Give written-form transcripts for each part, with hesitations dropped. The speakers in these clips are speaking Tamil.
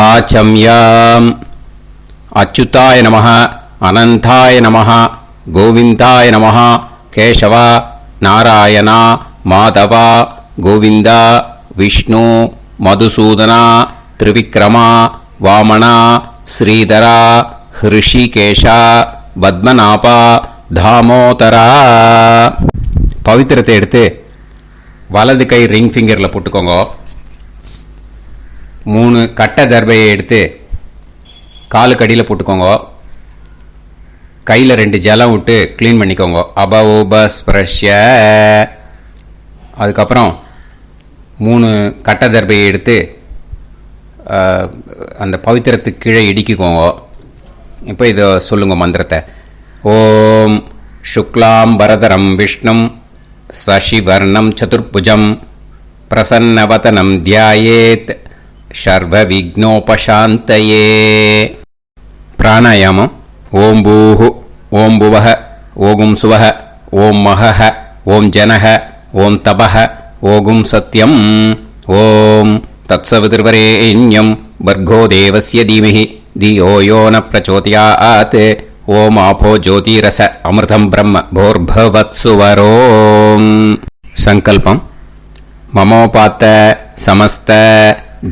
आचम्याम् अच्युताय नमः अनंताय नमः गोविंदाय नमः केशव नारायण माधव गोविंद विष्णु मधुसूदन त्रिविक्रम वामन श्रीधर ऋषिकेश पद्मनाभ दामोदर पवित्रத்தை எடுத்து வலது கை ரிங் ஃபிங்கரில் போட்டுக்கோங்க. 3 கட்டை தர்பையை எடுத்து காலுக்கு அடியில் போட்டுக்கோங்க. கையில் 2 ஜலம் விட்டு க்ளீன் பண்ணிக்கோங்க. அபஓபஸ்பிரஷ்ய. அதுக்கப்புறம் 3 கட்டை தர்பையை எடுத்து அந்த பவித்திரத்துக்கு கீழே இடிக்கிக்கோங்க. இப்போ இதை சொல்லுங்க மந்திரத்தை. ஓம் சுக்லாம் வரதரம் விஷ்ணும் சசிவர்ணம் சதுர்புஜம் பிரசன்னவதனம் தியாயேத் சர்வ விக்னோபசாந்தயே. பிராணாயாமம். ஓம் பூஹு ஓம் புவஹ ஓகும் சுவஹ ஓம் மஹஹ ஓம் ஜனஹ ஓம் தபஹ ஓகும் சத்யம் ஓம் தத்சவிதுர்வரேண்யம் வர்கோ தேவஸ்ய தீமஹி தியோ யோ ந பிரச்சோதயாத் ஓம் ஆபோ ஜோதிரச அமிர்தம் பிரம்ம போர்பவத்சுவரோம். சங்கல்பம். மமோபாத்த சமஸ்த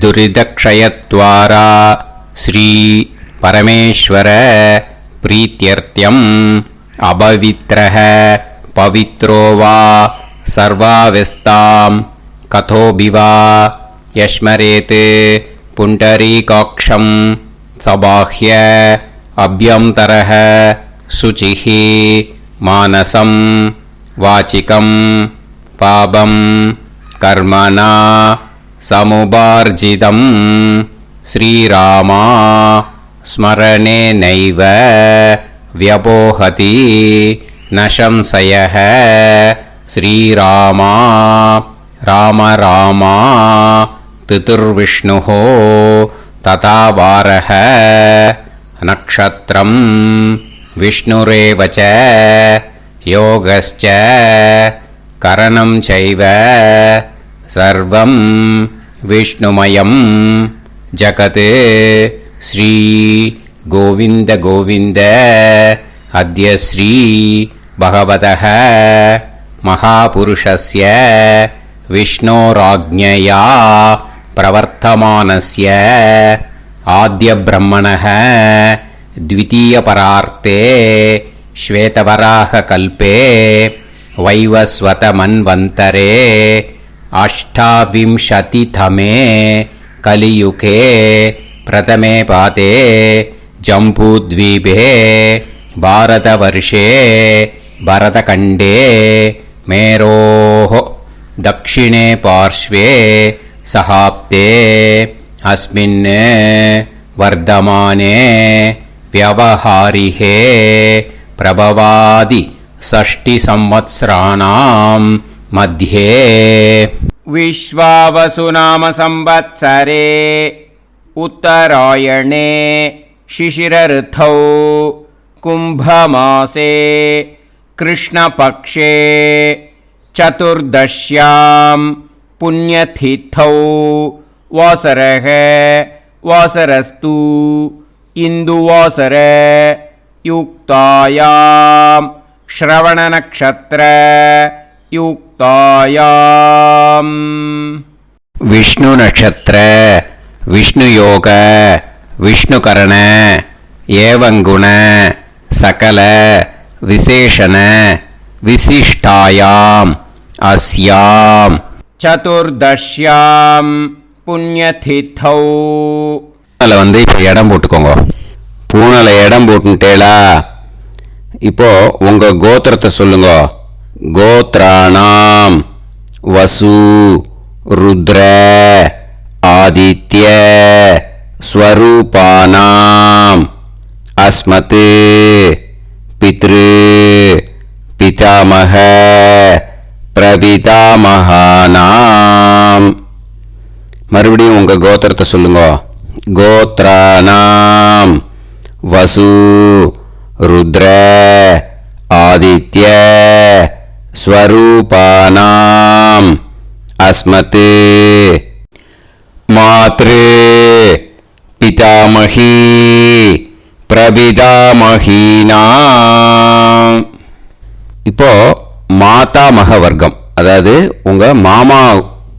துரிதக்ஷயத்வாரா ஸ்ரீ பரமேஸ்வர பிரீத்யர்த்தியம் அபவித்ரஹ பவித்ரோ வா சர்வாவஸ்தாம் கதோபிவா யஸ்மரேத் புண்டரீகாக்ஷம் சபாஹ்ய அப்யந்தரஹ சுசிஹி மானசம் வாச்சிகம் பாபம் கர்மணா சமுபார்ஜிதம் ஸ்ரீராமா ஸ்மரணேனைவ வ்யபோஹதி நசம்சயஹ ஸ்ரீராமா ராம ராமா திதுர்விஷ்ணுஹோ ததா வாரஹ நக்ஷத்ரம் விஷ்ணுரேவச யோகஸ்ச கரணம் சைவ சர்வம் விஷ்ணுமயம் ஜகத் ஸ்ரீ கோவிந்த கோவிந்த அத்ய ஸ்ரீ பகவதः மகாபுருஷஸ்ய விஷ்ணோராஜ்ஞயா பிரவர்த்தமானஸ்ய ஆத்ய பிரம்மணः द्वितीयपरार्ते श्वेतवराह कल्पे वैवस्वत मन्वन्तरे अष्टाविंशतितमे कलियुगे प्रथमे पादे जम्बूद्वीपे भारतवर्षे भरतखण्डे मेरोः दक्षिणे पार्श्वे सहाब्दे अस्मिन् वर्धमाने व्यवहारिहे प्रभवादि षष्टि संवत्सराणां मध्ये विश्वावसुनाम संवत्सरे उत्तरायणे शिशिरऋतौ कुम्भमासे कृष्णपक्षे चतुर्दश्यां पुण्यतिथौ वासरः वासरस्तु इंदुवासर युक्तायां श्रवणनक्षत्र युक्तायां विष्णु नक्षत्र विष्णु योग विष्णुकरण एवं गुण सकल विशेषण विशिष्टायां अस्यां चतुर्दश्यां புண்ணியதித்தௌ. அதில் இப்போ இடம் போட்டுக்கோங்க. பூனலை இடம் போட்டுட்டேளா? இப்போ உங்கள் கோத்திரத்தை சொல்லுங்க. கோத்ராணாம் வசு ருத்ர ஆதித்ய ஸ்வரூபானாம் அஸ்மத் பித்ரு பிதாமக பிரபிதாமகானாம். மறுபடியும் உங்கள் கோத்திரத்தை சொல்லுங்க. கோத்ராணாம் வசு ருத்ர ஆதித்ய ஸ்வரூபானாம் அஸ்மத் மாத்ரு பிதாமகி பிரபிதாமகீனா. இப்போ மாதாமக வர்க்கம், அதாவது உங்க மாமா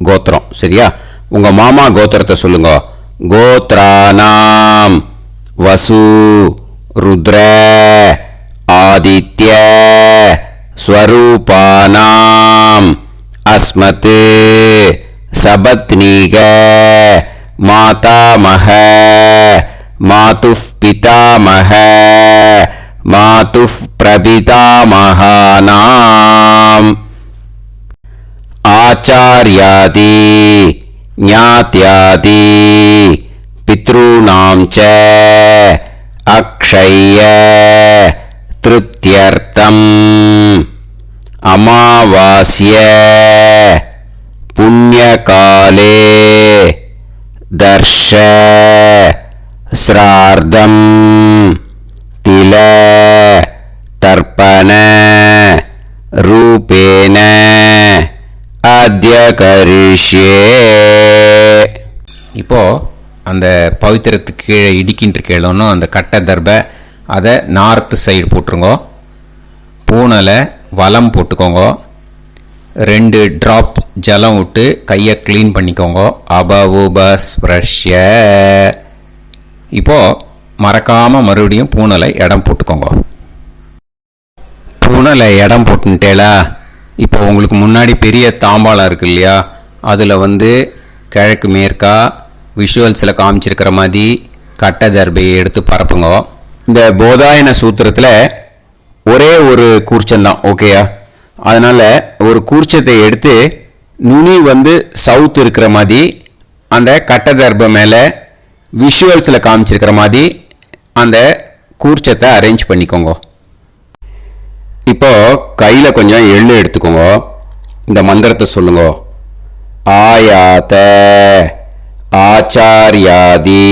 கோத்திரம். சரியா? உங்க மாமா கோத்திரத்தை சொல்லுங்க. கோத்ரானாம் வசு ருத்ர ஆதித்ய ஸ்வரூபானாம் அஸ்மத் சபத்னீக மாதாமக மாதுஃப் பிதாமக மாதுஃப் பிரபிதாமகானாம் ஆச்சார்யாதி ஞாத்யாதி பித்ருணாம் ச அக்ஷய திருப்தியர்த்தம் அமாவாஸ்ய புண்ணியகாலே தர்ஷ ஸ்ரார்த்தம் தில தர்ப்பண ரூபேன அத்ய கரிஷ்யே. இப்போ அந்த பவித்திரத்துக்கு கீழே இடிக்கின்ற கீழே அந்த கட்டை தர்பை அதை நார்த்து சைடு போட்டுருங்க. பூனலை வலம் போட்டுக்கோங்க. 2 ட்ராப் ஜலம் விட்டு கையை க்ளீன் பண்ணிக்கோங்க. அபவுபஸ்ப்ரஷ்ய. இப்போ மறக்காமல் மறுபடியும் பூனலை இடம் போட்டுக்கோங்க. பூனலை இடம் போட்டுட்டேலா? இப்போ உங்களுக்கு முன்னாடி பெரிய தாம்பாளம் இருக்கு இல்லையா, அதில் கிழக்கு மேற்கா விஷுவல்ஸில் காமிச்சிருக்கிற மாதிரி கட்டை தர்பையை எடுத்து பரப்புங்க. இந்த போதாயன சூத்திரத்தில் ஒரே ஒரு கூர்ச்சந்தான். ஓகேயா? அதனால் ஒரு கூர்ச்சத்தை எடுத்து நுனி சவுத் இருக்கிற மாதிரி அந்த கட்டை தர்பை மேலே விஷுவல்ஸில் காமிச்சிருக்கிற மாதிரி அந்த கூர்ச்சத்தை அரேஞ்ச் பண்ணிக்கோங்க. இப்போ கையில் கொஞ்சம் எள்ளு எடுத்துக்கோங்க. இந்த மந்திரத்தை சொல்லுங்க. ஆயாத ஆச்சார்யாதி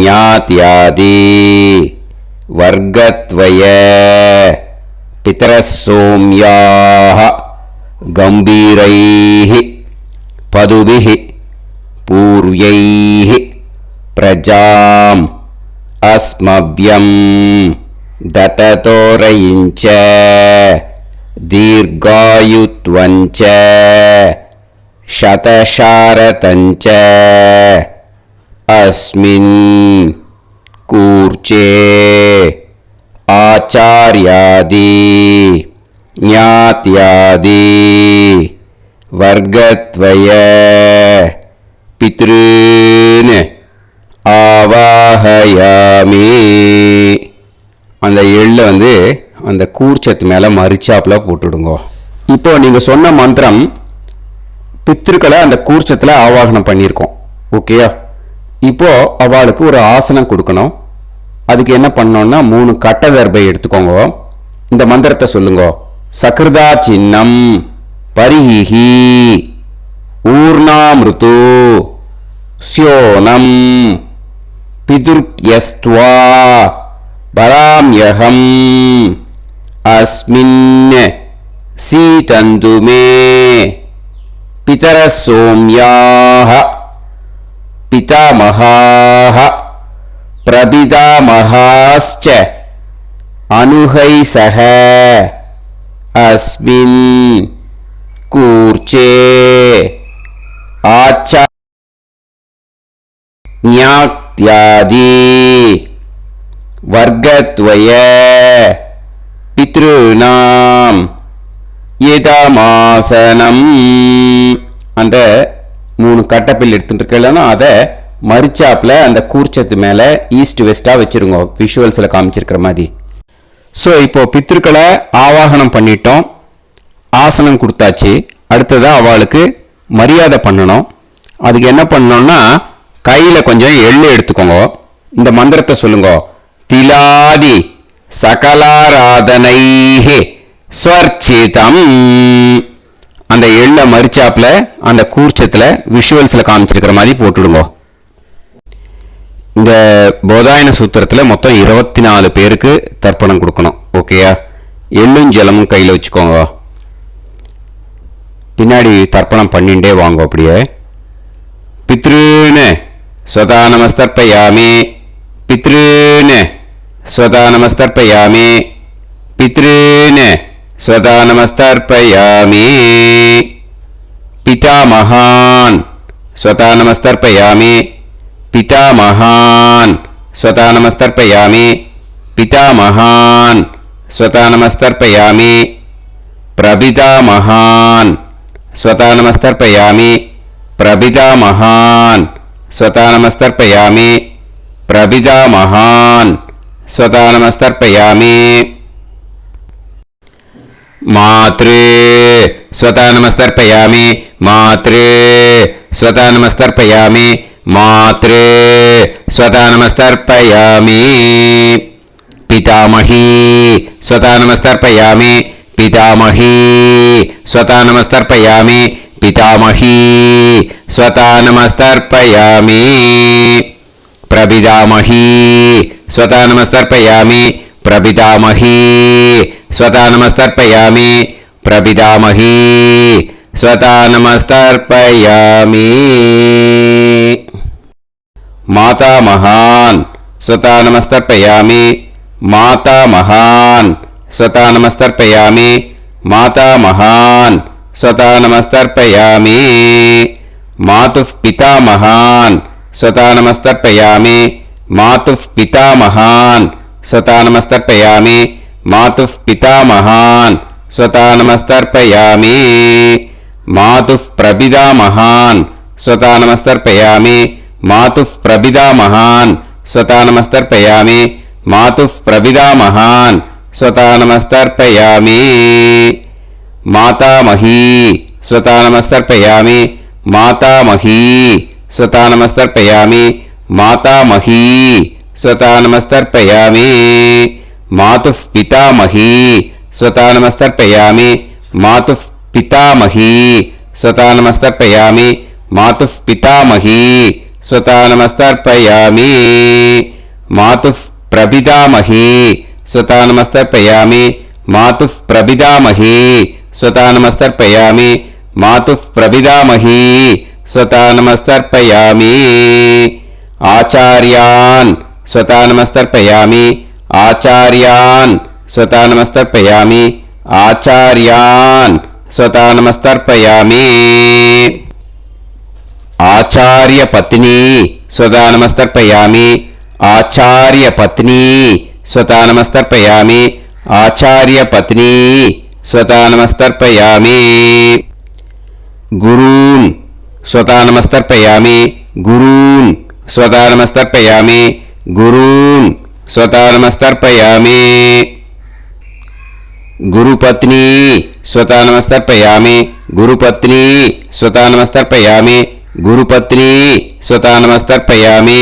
ஞாத்யாதி வர்க்கத்வய பிதரசோம்யாஹ கம்பீரைஹ பதுபிஹ பூர்வைஹ பிரஜாம் அஸ்மப்யம் தததோரயிஞ்ச தீர்காயுத்வஞ்ச சதசாரதஞ்ச அஸ்மின் கூர்ச்சே ஆச்சார்யாதி ஞாத்யாதி வர்க்கத்வய பித்ருன் ஆவாஹயாமி. அந்த எள்ளை அந்த கூர்ச்சத்து மேலே மரிச்சாப்பில் போட்டுடுங்க. இப்போ நீங்கள் சொன்ன மந்திரம் பித்ருக்களை அந்த கூர்ச்சத்தில் ஆவாகனம் பண்ணியிருக்கோம். ஓகேயா? இப்போ அவளுக்கு ஒரு ஆசனம் கொடுக்கணும். அதுக்கு என்ன பண்ணோம்னா 3 கட்டை தர்பை எடுத்துக்கோங்க. இந்த மந்திரத்தை சொல்லுங்க. சக்ருதா சின்னம் பரிஹி ஊர்ணாமிருத்து ஸ்யோனம் பிதுர்யஸ்த்வா பராம்யகம் அஸ்மின் சீதந்து மே பிதரசோம்யாஹ பிதாமகாஹ பிரபிதாமகாஸ்ச அனுஹைசஹ அஸ்மின் கூர்ச்சே ஆச்சா ஞாத்யாதி வர்க்கத்வய பித்ருணாம் இதமாசனம். அந்த 3 கட்டப்பில் எடுத்துட்டு இருக்கலன்னா அதை மரிச்சாப்பில் அந்த கூர்ச்சத்து மேலே ஈஸ்ட் வெஸ்ட்டாக வச்சுருங்க, விஷுவல்ஸில் காமிச்சிருக்கிற மாதிரி. ஸோ இப்போ பித்ருக்களை ஆவாகனம் பண்ணிட்டோம், ஆசனம் கொடுத்தாச்சு. அடுத்ததாக அவளுக்கு மரியாதை பண்ணணும். அதுக்கு என்ன பண்ணணும்னா கையில் கொஞ்சம் எள்ளு எடுத்துக்கோங்க. இந்த மந்திரத்தை சொல்லுங்க. திலாதி சகலாராதனைஹே ஸ்வர்ச்சிதம். அந்த எள்ளை மரிச்சாப்பில் அந்த கூர்ச்சத்தில் விஷுவல்ஸில் காமிச்சிருக்கிற மாதிரி போட்டுடுங்க. இந்த போதாயன சூத்திரத்தில் மொத்தம் 24 பேருக்கு தர்ப்பணம் கொடுக்கணும். ஓகேயா? எள்ளும் ஜலமும் கையில் வச்சுக்கோங்க. பின்னாடி தர்ப்பணம் பண்ணிண்டே வாங்க. அப்படியே பித்ருன்னு स्वता नमस्तर्पयामि पितॄन् स्वता नमस्तर्पयामि पितॄन् स्वता नमस्तर्पयामि पितामहान् स्वता नमस्तर्पयामि पितामहान् स्वता नमस्तर्पयामि पितामहान् स्वता नमस्तर्पयामि प्रपितामहान् स्वता नमस्तर्पयामि प्रपितामहान् स्वता नमस्तर्पयामि प्रपितामहान् स्वता नमस्तर्पयामि मातृ स्वता नमस्तर्पयामि मातृ स्वता नमस्तर्पयामि मातृ स्वता नमस्तर्पयामि पितामही स्वता नमस्तर्पयामि पितामही स्वता नमस्तर्पयामि पितामही स्वता नमस्तर्पयामि प्रपितामही स्वता नमस्तर्पयामि प्रपितामही स्वता नमस्तर्पयामि प्रपितामही स्वता नमस्तर्पयामि मातामहान् स्वता नमस्तर्पयामि मातामहान् स्वता नमस्तर्पयामि मातामहान् स्वता नमस्तर्पयामि मातुः पितामहान् स्वता नमस्तर्पयामि मातुः पितामहान् स्वता नमस्तर्पयामि मातुः पितामहान् स्वता नमस्तर्पयामि मातुः प्रपितामहान् स्वता नमस्तर्पयामि मातुः प्रपितामहान् स्वता नमस्तर्पयामि मातुः प्रपितामहान् स्वता नमस्तर्पयामि मातामही स्वता नमस्तर्पयामि मातामही स्वता नमस्तर्पयामि मातामही स्वता नमस्तर्पयामि मातुः पितामही स्वता नमस्तर्पयामि मातुः पितामही स्वता नमस्तर्पयामि मातुः पितामही स्वता नमस्तर्पयामि मातुः प्रपितामही स्वता नमस्तर्पयामि मातुः प्रपितामही स्वता नमस्तर्पयामि मातुः प्रपितामही स्वता नमस्तर्पयामि आचार्यान् स्वता नमस्तर्पयामि आचार्यान् स्वता नमस्तर्पयामि आचार्यान् स्वता नमस्तर्पयामि आचार्यपत्नी स्वता नमस्तर्पयामि आचार्यपत्नी स्वता नमस्तर्पयामि आचार्यपत्नी स्वता नमस्तर्पयामि गुरून् स्वता नमस्तर्पयामि गुरून् स्वता नमस्तर्पयामि गुरून् स्वता नमस्तर्पयामि गुरुपत्नी स्वता नमस्तर्पयामि गुरुपत्नी स्वता नमस्तर्पयामि गुरुपत्नी स्वता नमस्तर्पयामि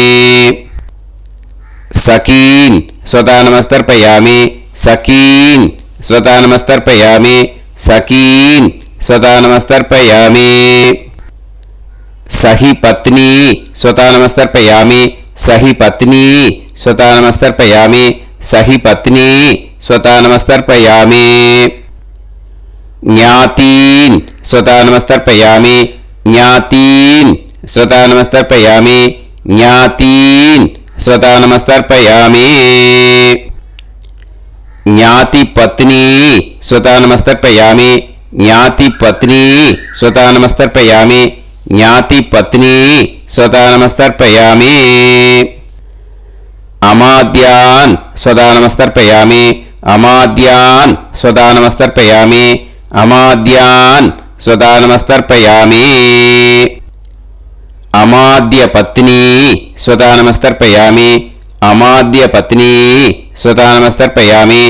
सखीन् स्वता नमस्तर्पयामि सखीन् स्वता नमस्तर्पयामि सखीन् स्वता नमस्तर्पयामि सही पत्नी स्वता नमस्तर्पयामि सही पत्नी स्वता नमस्तर्पयामि सही पत्नी स्वता नमस्तर्पयामि ज्ञातीन् स्वता नमस्तर्पयामि ज्ञातीन् स्वता नमस्तर्पयामि ज्ञातीन् स्वता नमस्तर्पयामि ज्ञातिपत्नी स्वता नमस्तर्पयामि ज्ञातिपत्नी स्वता नमस्तर्पयामि ज्ञातिपत्नी स्वता नमस्तर्पयामि अमाद्यान् स्वता नमस्तर्पयामि अमाद्यान् स्वता नमस्तर्पयामि अमाद्यान् स्वता नमस्तर्पयामि अमाद्यपत्नी स्वता नमस्तर्पयामि अमाद्यपत्नी स्वता नमस्तर्पयामि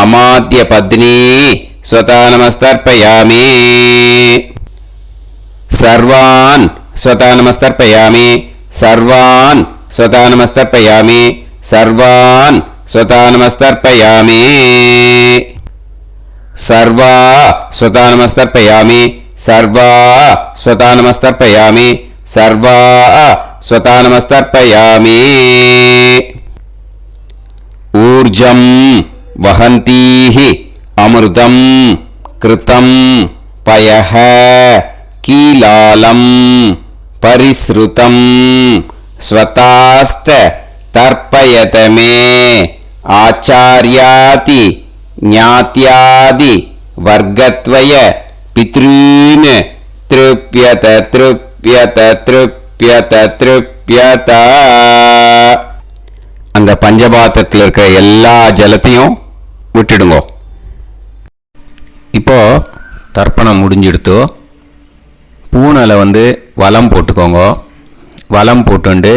अमाद्यपत्नी स्वता नमस्तर्पयामि सर्वान् स्वता नमस्तर्पयामि सर्वान् स्वता नमस्तर्पयामि सर्वान् स्वता नमस्तर्पयामि सर्वा स्वता नमस्तर्पयामि सर्वा स्वता नमस्तर्पयामि सर्वा स्वता नमस्तर्पयामि ऊर्जं वहन्तीः अमृतं कृतं पयः कीलालं परिसृतं ஸ்வதாஸ்த தர்ப்பயத மே ஆச்சார்யாதி ஞாத்யாதி வர்க்கத்வய பித்ரீன் த்ருப்யத த்ருப்யத த்ருப்யத த்ருப்யத. அந்த பஞ்சபாத்திரத்தில் இருக்கிற எல்லா ஜலத்தையும் விட்டுடுங்கோ. இப்போ தர்ப்பணம் முடிஞ்சிடுத்தோ பூனலை வலம் போட்டுக்கோங்க. வலம் போட்டுண்டு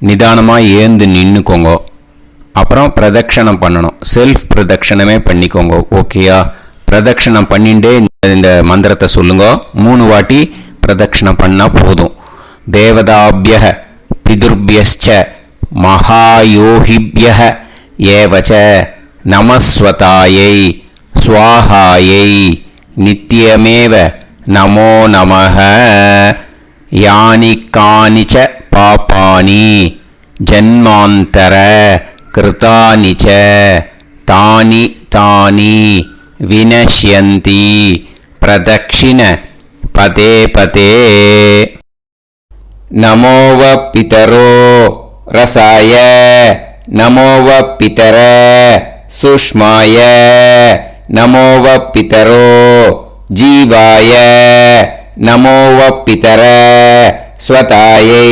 நிதானமாக ஏந்து நின்றுக்கோங்க. அப்புறம் பிரதட்சணம் பண்ணணும். செல்ஃப் பிரதட்சணமே பண்ணிக்கோங்க. ஓகேயா? பிரதட்சணம் பண்ணிண்டே இந்த மந்திரத்தை சொல்லுங்க. 3 வாட்டி பிரதட்சணம் பண்ணால் போதும். தேவதாபிய பிதுர்பியச்ச மகாயோகிபிய ஏவச்ச நமஸ்வதாயை ஸ்வாஹாயை நித்யமேவ நமோ நமஹ. யானி கானிச்ச பாபானி ஜன்மாந்தர கிருதானி ச தானி தானி வினஷ்யந்தி பிரதக்ஷிண பதே பதே. நமோவ பிதரோ ரசாய நமோவ பிதர சுஷ்மாய நமோவ பிதரோ ஜீவாய நமோவ பிதர ஸ்வதாயை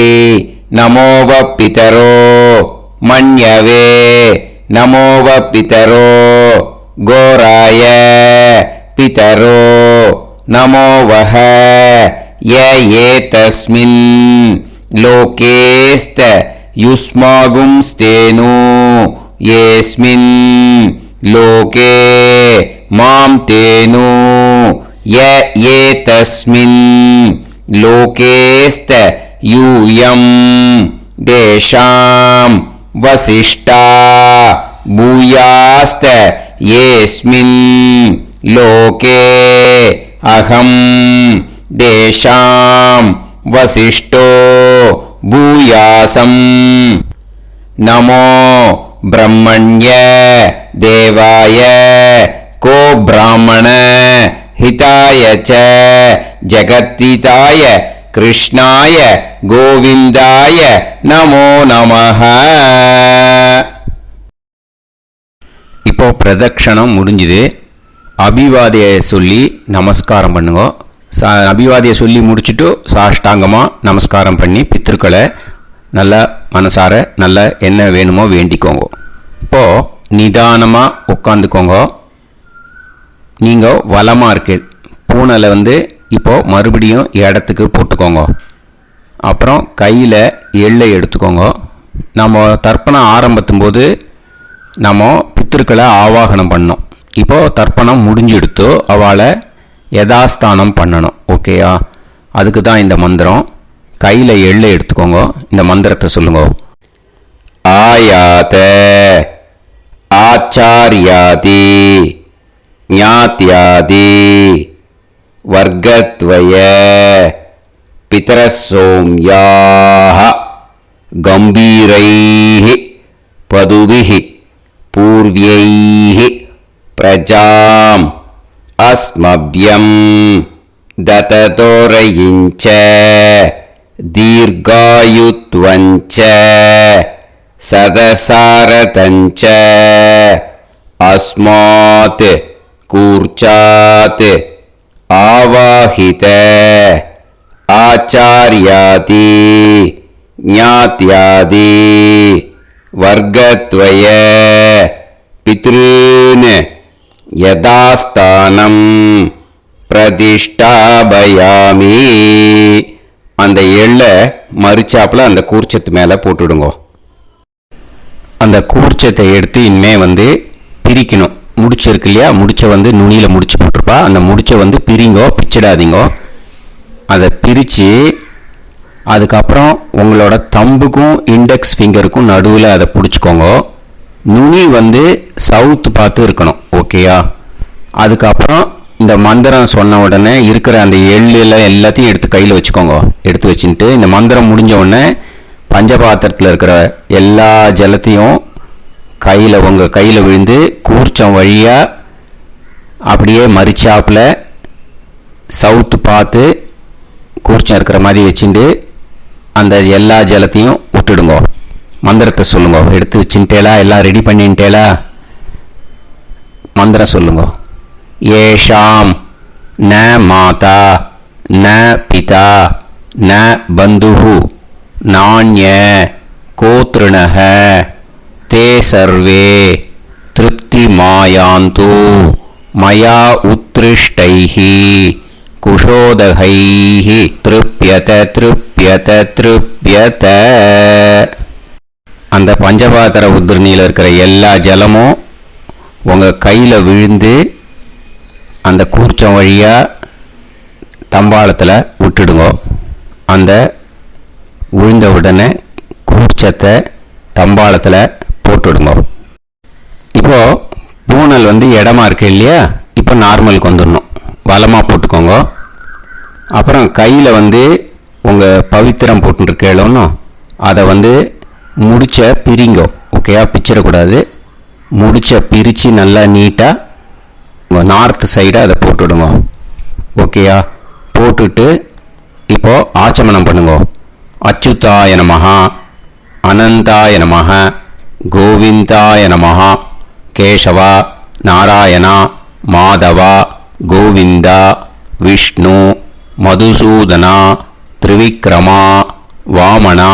நமோவ பிதரோ மன்யவே நமோவ பிதரோ கோராய பிதரோ நமோவஹ. ஏதஸ்மின் லோகேஸ்த யுஸ்மாகும்ஸ்தேனு ஏஸ்மின் லோகே மாம் தேனு. ஏதஸ்மின் லோகேஸ்த யூயம் தேஷாம் வசிஷ்டா பூயாஸ்த ஏஸ்மின் லோகே அகம் தேஷாம் வசிஷ்டோ பூயாசம். நமோ பிரம்மண்ய தேவாய கோ பிராமண ஹிதாய ச ஜகத்ஹிதாய கிருஷ்ணாய கோவிந்தாய நமோ நமஹ. இப்போ பிரதட்சணம் முடிஞ்சுது. அபிவாதியை சொல்லி நமஸ்காரம் பண்ணுங்க. அபிவாதியை சொல்லி முடிச்சுட்டு சாஷ்டாங்கமாக நமஸ்காரம் பண்ணி பித்ருக்களை நல்லா மனசார நல்லா என்ன வேணுமோ வேண்டிக்கோங்க. இப்போது நிதானமாக உட்காந்துக்கோங்க. நீங்கள் வலமாக இருக்கு பூனலை இப்போது மறுபடியும் இடத்துக்கு போட்டுக்கோங்க. அப்புறம் கையில் எள்ளை எடுத்துக்கோங்க. நம்ம தர்ப்பணம் ஆரம்பிக்கும் போது நம்ம பித்திருக்களை ஆவாகனம் பண்ணோம். இப்போது தர்ப்பணம் முடிஞ்செடுத்து அவளை யதாஸ்தானம் பண்ணணும். ஓகேயா? அதுக்கு தான் இந்த மந்திரம். கையில் எள்ளை எடுத்துக்கோங்க. இந்த மந்திரத்தை சொல்லுங்க. ஆயாத ஆச்சாரியாதி ஞாத்யாதி வர்க்கத்வய பிதரசோம்யாஹ கம்பீரைஹி பதுபிஹி பூர்வ்யைஹி பிரஜாம் அஸ்மப்யம் தததோரயிஞ்ச தீர்காயுத்வஞ்ச சதசாரதஞ்ச அஸ்மாத் கூர்ச்சாத் ஆவாஹித ஆச்சார்யாதி ஞாத்யாதி வர்க்கத்வய பித்ருன் யதாஸ்தானம் பிரதிஷ்டாபயாமி. அந்த எள்ளை மறிச்சாப்புல அந்த கூர்ச்சத்து மேலே போட்டுடுங்க. அந்த கூர்ச்சத்தை எடுத்து இனிமே பிரிக்கணும். முடிச்சு இருக்கு இல்லையா? முடிச்சை நுனியில் முடிச்சு போட்டிருப்பா. அந்த முடிச்சை பிரிங்கோ, பிச்சிடாதீங்கோ. அதை பிரித்து அதுக்கப்புறம் உங்களோட தம்புக்கும் இண்டெக்ஸ் ஃபிங்கருக்கும் நடுவில் அதை பிடிச்சிக்கோங்க. நுனி சவுத்து பார்த்து இருக்கணும். ஓகேயா? அதுக்கப்புறம் இந்த மந்திரம் சொன்ன உடனே இருக்கிற அந்த எள்ளில் எல்லாத்தையும் எடுத்து கையில் வச்சுக்கோங்க. எடுத்து வச்சுட்டு இந்த மந்திரம் முடிஞ்ச உடனே பஞ்சபாத்திரத்தில் இருக்கிற எல்லா ஜலத்தையும் உங்கள் கையில் விழுந்து கூர்ச்சம் வழியாக அப்படியே மறிச்சாப்பில் சவுத்து பார்த்து கூர்ச்சம் இருக்கிற மாதிரி வச்சுட்டு அந்த எல்லா ஜலத்தையும் விட்டுடுங்க. மந்திரத்தை சொல்லுங்க. எடுத்து வச்சுட்டேலா? எல்லாம் ரெடி பண்ணிட்டேலா? மந்திரம் சொல்லுங்க. ஏஷாம் ந மாதா ந பிதா ந பந்துஹு நாண்ய கோத்ருணஹ தே சர்வே திருப்திமாயாந்து மயா உத்ருஷ்டைஹி குஷோதகைஹி திருப்யத திருப்யத திருப்யத. அந்த பஞ்சபாத்திர உத்ரணியில் இருக்கிற எல்லா ஜலமும் உங்கள் கையில் விழுந்து அந்த கூர்ச்சம் வழியாக தம்பாளத்தில் விட்டுடுங்க. அந்த விழுந்த உடனே கூர்ச்சத்தை தம்பாளத்தில் போட்டுடுங்க. இப்போது பூனல் இடமா இருக்கு இல்லையா? இப்போ நார்மலுக்கு வந்துடணும். வலமாக போட்டுக்கோங்க. அப்புறம் கையில் உங்கள் பவித்திரம் போட்டுருக்கேளோன்னு அதை முடிச்ச பிரிங்கோ. ஓகேயா? பிச்சிடக்கூடாது. முடிச்ச பிரித்து நல்லா நீட்டாக உங்கள் நார்த் சைடை அதை போட்டுவிடுங்க. ஓகேயா? போட்டுட்டு இப்போது ஆச்சமனம் பண்ணுங்க. அச்சுதாய நமஹ அனந்தாய நமஹ கோவிந்தாய நமஹ கேசவா நாராயணா மாதவா கோவிந்தா விஷ்ணு மதுசூதனா திரிவிக்ரமா வாமனா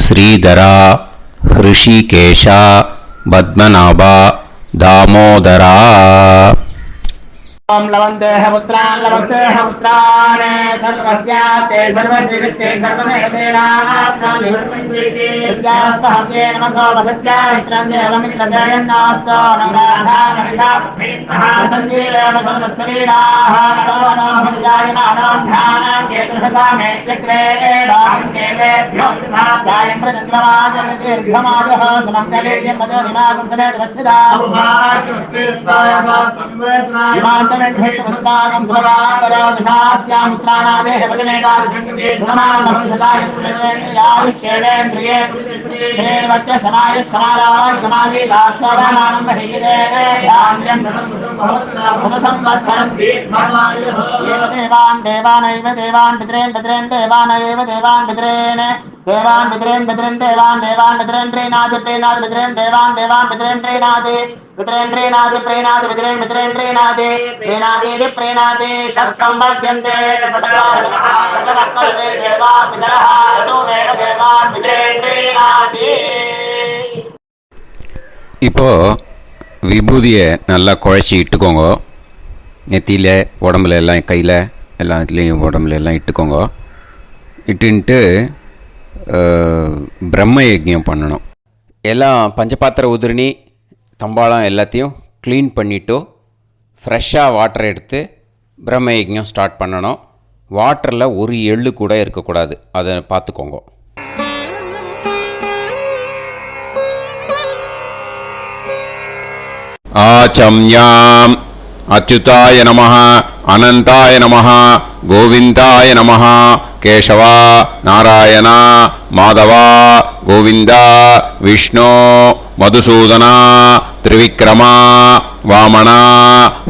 ஸ்ரீதரா ஹிருஷிகேஷா பத்மநாபா தாமோதரா. लवन्तेह पुत्रान् सर्वस्याप्ते सर्वश्रीवित्ते सर्वदेवतेनाप्नोति विद्यास्पहव्ये नमसो वसत्या मित्रं देवमित्रजयन्नास्तो नवराधानविषाः सञ्जीवेम समदस्सवीराः नमो भजायमानान्धानां केतुर्हसा मे चक्रे राहं देवेभ्यो गायं प्रचन्द्रमाजदीर्घमाजः समन्तलेयं मदनिमागं समेत वत्सदा विमान्तमेध्यस्वस्माकं सुभगान्तरादशास्यामुत्राणादेह वदनेकाभिषङ्कृते सुधमानभविषदाय पुरुषेन्द्रियाविश्येवेन्द्रिये धेर्वच्च समायः समाराय कमाली दाक्षोभमानं बहिगिदे धान्यं सुदसंवत्सरं एव देवान् देवानैव देवान् पितॄन् पितॄन् देवानैव देवान् पितॄन् देवान् पितॄन् पितॄन् देवान् देवान् पितॄन् प्रीणाति प्रीणाति पितॄन् देवान् देवान् पितॄन् प्रीणाति पितॄन् प्रीणाति प्रीणाति पितॄन् पितॄन् प्रीणाति प्रीणाति प्रीणाति षट्संवर्ध्यन्ते सत्कार्यः देवा पितरः ततोमेव देवान् पितॄन् प्रीणाति. இப்போ விபூதியை நல்லா குழச்சி இட்டுக்கோங்க. நெத்தியில் உடம்புல எல்லாம் கையில் எல்லாத்துலேயும் உடம்புல எல்லாம் இட்டுக்கோங்க. இட்டுன்ட்டு பிரம்ம யஜ்ஞம் பண்ணணும். எல்லாம் பஞ்சபாத்திர உதிரணி தம்பாளம் எல்லாத்தையும் க்ளீன் பண்ணிவிட்டு ஃப்ரெஷ்ஷாக வாட்டர் எடுத்து பிரம்ம யஜ்ஞம் ஸ்டார்ட் பண்ணணும். வாட்டரில் ஒரு எள்ளு கூட இருக்கக்கூடாது. அதை பார்த்துக்கோங்க. ஆச்சம்யாம் அச்சுதாய நமஹ அனந்தாய நமஹ கோவிந்தாய நமஹ கேசவா நாராயணா மாதவா கோவிந்தா விஷ்ணு மதுசூதனா திரிவிக்ரமா வாமனா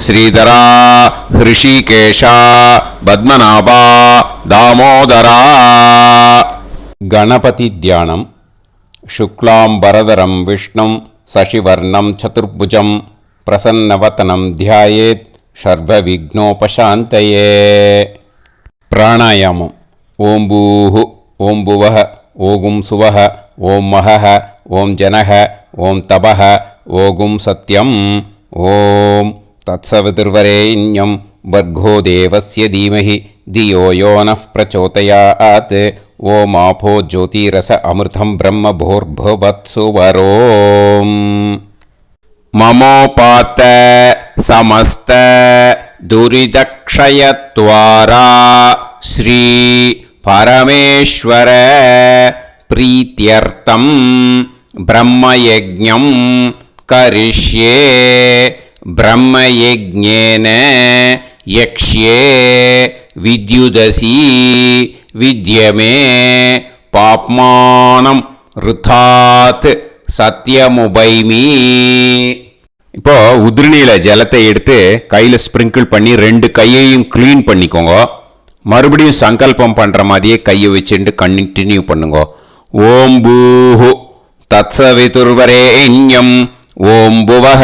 ஸ்ரீதரா ஹிருஷிகேஷா பத்மநாபா தாமோதரா. கணபதி தியானம். शुक्लांबरधरं विष्णुं शशिवर्णं चतुर्भुजं प्रसन्नवदनं ध्यायेत् सर्वविघ्नोपशान्तये. प्राणायामम्. ओं भूः ओं भुवः ओं सुवः ओं महः ओं जनः ओं तपः ओं सत्यम्. ओं तत्सवितुर्वरेण्यं भर्गो देवस्य धीमहि धियो यो नः प्रचोदयात्. ओम आपो ज्योतिरस अमृतं ब्रह्म भूर्भुवत्सुवरोम. ममोपात समस्त दुरिदक्षयत्वारा श्री परमेश्वर प्रीत्यर्थं ब्रह्मयज्ञं करिष्ये. ब्रह्मयज्ञेन यक्ष्ये विद्युदसी विद्यमे पाप्मानं ऋथात् சத்தியமுபைமி. இப்போ உதிரணியில் ஜலத்தை எடுத்து கையில் ஸ்ப்ரிங்கிள் பண்ணி 2 கையையும் க்ளீன் பண்ணிக்கோங்க. மறுபடியும் சங்கல்பம் பண்ணுற மாதிரியே கையை வச்சுட்டு கண்டினியூ பண்ணுங்க. ஓம் பூஹு தத்சவிதுர்வரேண்யம் ஓம் புவஹ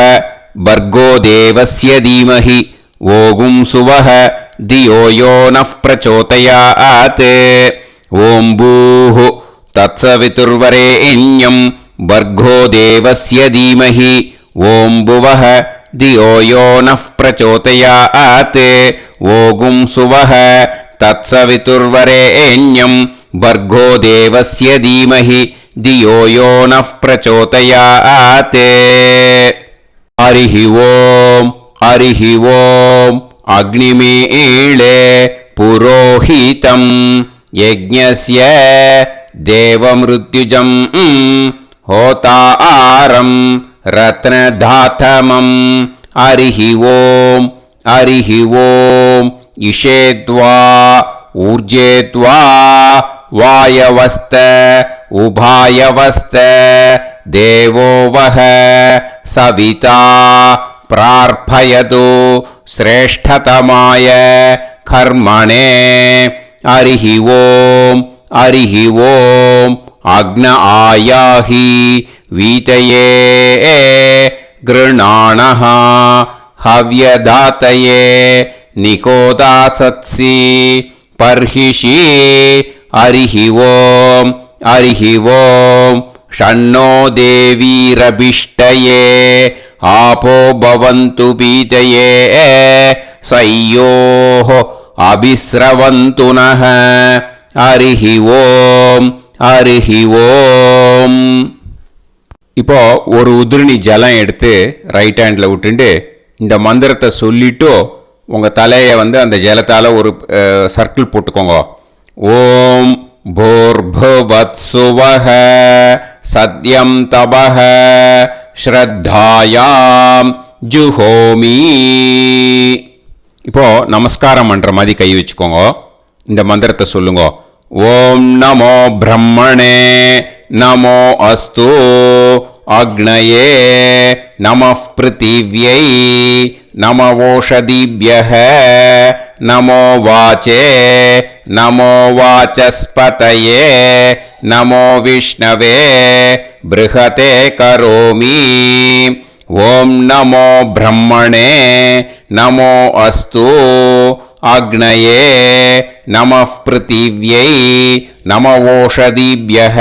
பர்கோ தேவஸ்ய தீமஹி ஓகும் சுவஹ தியோ யோ நஃப் பிரச்சோதயாத் ஓம் பூஹு தத்சவிதுர்வரேண்யம் பர்கோ தேவஸ்ய தீமஹி ஓம் புவஹ தியோ யோ நஃப் பிரச்சோதயாத் ஓகும் சுவஹ தத்சவிதுர்வரேண்யம் பர்கோ தேவஸ்ய தீமஹி தியோ யோ நஃப் பிரச்சோதயாத் ஹரிஹி ஓம் ஹரிஹி ஓம் அக்னிமீளே புரோஹிதம் யஜ்ஞஸ்ய தேவமிருத்யுஜம் ஹோதாரம் ரத்னதாத்தமம் ஹரிஹி ஓம் ஹரிஹி ஓம் இஷேத்வா ஊர்ஜேத்வா வாயவஸ்த உபாயவஸ்த தேவோ வஹ சவிதா பிரார்ப்பயது ஸ்ரேஷ்டதமாய கர்மணே ஹரிஹி ஓம் ஹரிஹி ஓம் அக்ன ஆயாஹி வீதயே கிருணாணஹ ஹவ்யதாத்தயே நிகோதாசத்சி பர்ஹிஷி ஹரிஹி ஓம் ஹரிஹி ஓம் ஷண்ணோ தேவீரபிஷ்டயே ஆபோ பவந்து பீதயே சய்யோஹ அபிஸ்ரவந்து நஹ ஹரிஹி ஓம் ஹரிஹி ஓம். இப்போ ஒரு உதிரணி ஜலம் எடுத்து ரைட் ஹேண்டில் விட்டுண்டு இந்த மந்திரத்தை சொல்லிட்டு உங்கள் தலையை அந்த ஜலத்தால் ஒரு சர்க்கிள் போட்டுக்கோங்க. ஓம் பூர்புவத்சுவஹ சத்யம் தபஹ ஸ்ரத்தாயாம் ஜுஹோமி. இப்போ நமஸ்காரம் பண்ணுற மாதிரி கை வச்சுக்கோங்க. இந்த மந்திரத்தை சொல்லுங்க. ஓம் நமோ பிரம்மணே நமோ அஸ்து அக்னயே நமः பிருத்திவ்யை நமவோஷதிभ्यः நமோ வாச்சே நமோ வாசஸ்பதயே நமோ விஷ்ணவே ப்ருஹதே கரோமி. ஓம் நமோ பிரம்மணே நமோ அஸ்து அக்னயே நமः பிருத்திவ்யை நமவோஷதிभ्यः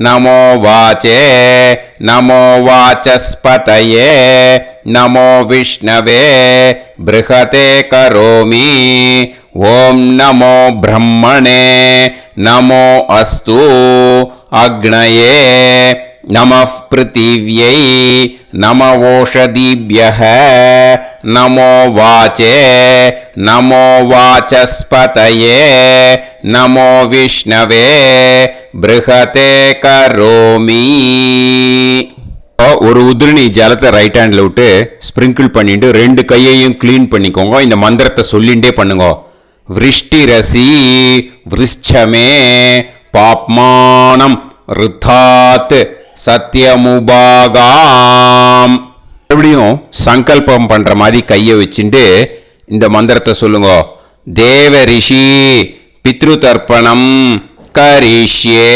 நமோ வாச்சே நமோ வாசஸ்பதயே நமோ விஷ்ணவே ப்ருஹதே கரோமி. ஓம் நமோ பிரம்மணே நமோ அஸ்து அக்னயே நமः பிருத்திவ்யை நமவோஷதிभ्यः நமோ வாச்சே நமோ வாசஸ்பதயே நமோ விஷ்ணவே ப்ருஹதே கரோமி. ஒரு உதிரணி ஜலத்தை ரைட் ஹேண்டில் விட்டு ஸ்ப்ரிங்கிள் பண்ணிட்டு ரெண்டு கையையும் கிளீன் பண்ணிக்கோங்க. இந்த மந்திரத்தை சொல்லிண்டே பண்ணுங்க. விருஷ்டிரசி விருஷ்சமே பாப்மானம் ருத்தாத் சத்யமுபாகாம். எப்படியும் சங்கல்பம் பண்ற மாதிரி கையை வச்சுட்டு இந்த மந்திரத்தை சொல்லுங்க. தேவ ரிஷி பித்ரு தர்ப்பணம் கரிஷ்யே.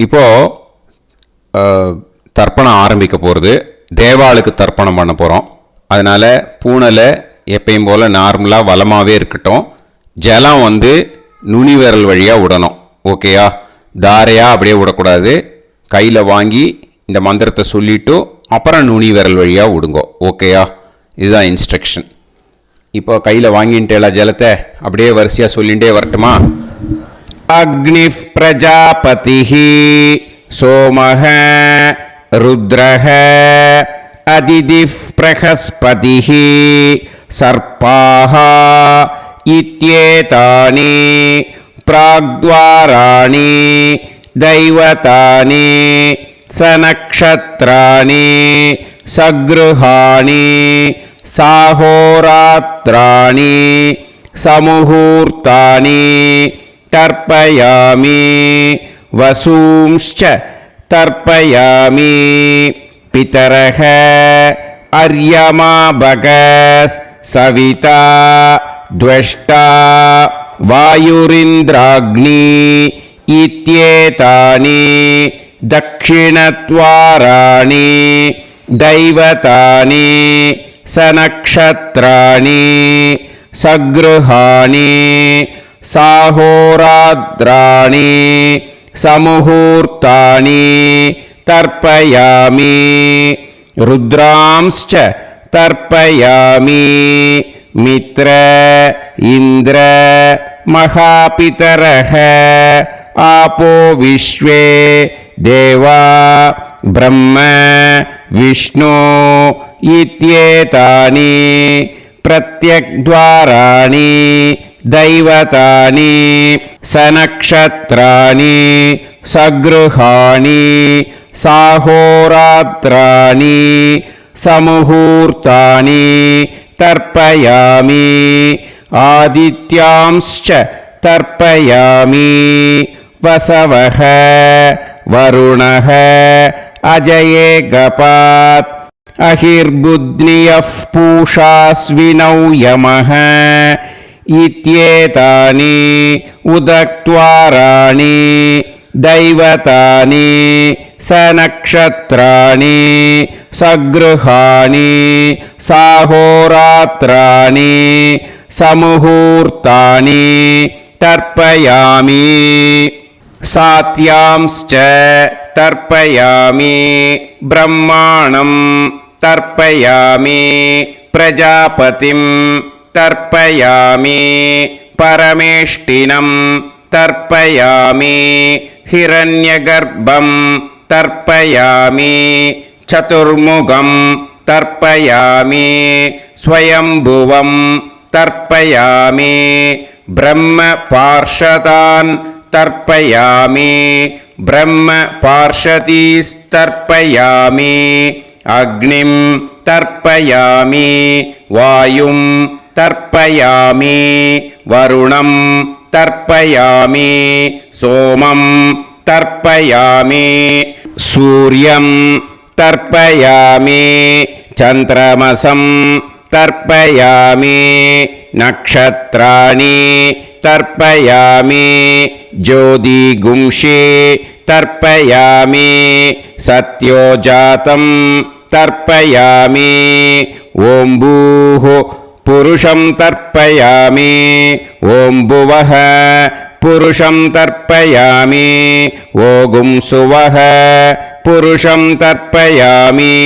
இப்போ தர்ப்பணம் ஆரம்பிக்க போகிறது. தேவாளுக்கு தர்ப்பணம் பண்ண போகிறோம். அதனால் பூனலை எப்பயும் போல் நார்மலாக வளமாகவே இருக்கட்டும். ஜலம் நுனி விரல் வழியாக விடணும். ஓகேயா? தாரையாக அப்படியே விடக்கூடாது. கையில் வாங்கி இந்த மந்திரத்தை சொல்லிவிட்டு அப்புறம் நுனி விரல் வழியாக விடுங்க. ஓகேயா? இதுதான் இன்ஸ்ட்ரக்ஷன். இப்போ கையில் வாங்கிட்டேல ஜலத்தை அப்படியே வரிசையாக சொல்லிகிட்டே வரட்டுமா? அக்னிஃப் பிரஜாபதிஹி சோமஹ ருத்ரஹ அதிதிஃப் பிரகஸ்பதிஹி சர்ப்பாஹ இத்யேதானி பிராக்த்வாராணி தைவதானி சநக்ஷத்ராணி சக்ருஹாணி சாஹோராத்ராணி சமுஹூர்த்தானி தர்ப்பயாமி வசூம்ச்ச தர்ப்பயாமி பிதரஹ அர்யமா பகஸ் சவிதா த்வஷ்டா वायुरिन्द्राग्नी इत्येतानि दक्षिणद्वाराणि दैवतानि सनक्षत्राणि सगृहाणि साहोरात्राणि समुहूर्तानि तर्पयामि रुद्रांश्च तर्पयामि मित्र इन्द्र महापितरः आपो विश्वे देवा ब्रह्म विष्णु इत्येतानि प्रत्यग्द्वाराणि दैवतानि सनक्षत्राणि सगृहाणि साहोरात्राणि समुहूर्तानि तर्पयामि आदित्यांश्च तर्पयामि वसवः वरुणः अजये गपात् अहिर्बुद्नियः पूषास्विनौ यमः इत्येतानि उदक्त्वाराणि दैवतानि सनक्षत्राणि सगृहाणि साहोरात्राणि समुहूर्तानि तर्पयामि सात्यांश्च तर्पयामि ब्रह्माणं तर्पयामि प्रजापतिं तर्पयामि परमेष्टिनं तर्पयामि हिरण्यगर्भं तर्पयामि चतुर्मुखं तर्पयामि स्वयंभुवं तर्पयामि ब्रह्मपार्षदान् तर्पयामि ब्रह्मपार्षदीस्तर्पयामि अग्निं तर्पयामि वायुं तर्पयामि वरुणं तर्पयामि सोमं तर्पयामि सूर्यं तर्पयामि चन्द्रमसं तर्पयामि नक्षत्राणि तर्पयामि ज्योतिगुंषि तर्पयामि सत्योजातं तर्पयामि ॐ भूः पुरुषं तर्पयामि ॐ भुवः पुरुषं तर्पयामि ॐ सुवः पुरुषं तर्पयामि